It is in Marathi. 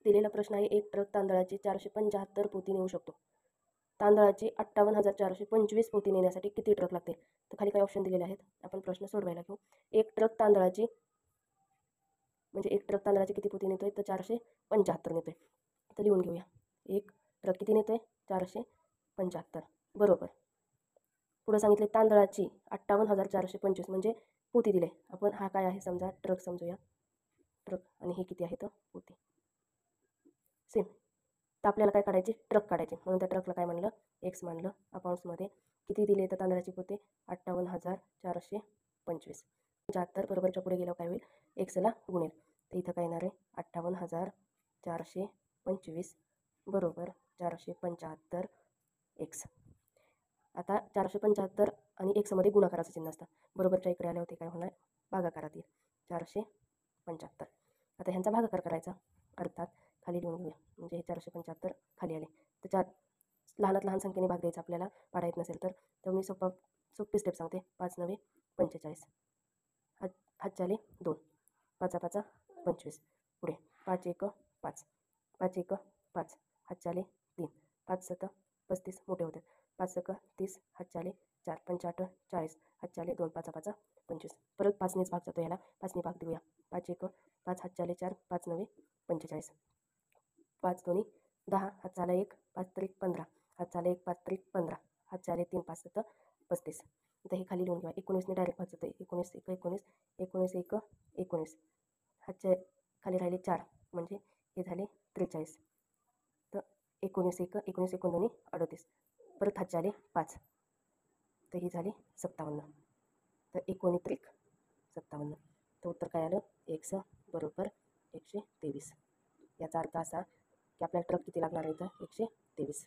दिलेला प्रश्न आहे, एक ट्रक तांदळाची 475 पोती नेऊ शकतो. तांदळाची 58,425 पोती नेण्यासाठी किती ट्रक लागतील? तर खाली काही ऑप्शन दिलेले आहेत, आपण प्रश्न सोडवायला घेऊ. एक ट्रक तांदळाची किती पोती नेतोय? तर 475 नेतोय. तर लिहून घेऊया. एक ट्रक किती नेतोय? 475. बरोबर. पुढे सांगितले तांदळाची 58,425 म्हणजे पोती दिले. आपण हा काय आहे समजा ट्रक समजूया, ट्रक, आणि हे किती आहे तर पोती. सेम. तर आपल्याला काय काढायचे? ट्रक काढायचे. म्हणून त्या ट्रकला काय म्हणलं? एक्स म्हणलं. अकाउंट्समध्ये किती दिले तर तांदळाची पोते? 58,425. 75 बरोबरच्या पुढे गेल्यावर काय होईल? एक्सला गुणेल. तर इथं काय येणार आहे? 58,425 बरोबर 475 एक्स. आता 475 आणि एक्समध्ये गुणाकाराचं चिन्ह असतं. बरोबरच्या इकडे आले होते काय होणार? भागाकारात येईल. 475. आता ह्यांचा भागाकार करायचा, अर्थात खाली लिहून घेऊया. म्हणजे हे 475 खाली आले तर लहानात लहान संख्येने भाग द्यायचा आपल्याला, पाडा येत नसेल तर मी सोपी स्टेप सांगते. 5 9 45. हात झाले 2, 5 5 25. पुढे 5 1 5, 5 1 5, हात झाले 3, 5 7 35 मोठे होते. 5 1 30, हात झाले 4, 5 8 40, हात झाले 2, 5 5 25. परत 5नेच भाग जातो, याला 5ने भाग देऊया. 5 1 5, हात झाले 4, 5 9 45. 5 2 10, हात झाला 1, 5 3 15, हात झाले 1, 5 3 15, हात झाले 3 5 7 35. आता हे खाली लिहून घ्या. 19ने डायरेक्ट भाग जातो. 19 1 19, 19 1 19, हातच्या खाली राहिले 4 म्हणजे हे झाले 43. तर 19 1 19 1 2 38. परत हात झाले 5, तर ही झाली 57. तर 19 त्रिक 57. तर उत्तर काय आलं? एक्स बरोबर 123. याचा अर्थ असा की आपल्याला ट्रक किती लागणार आहे? तर 123.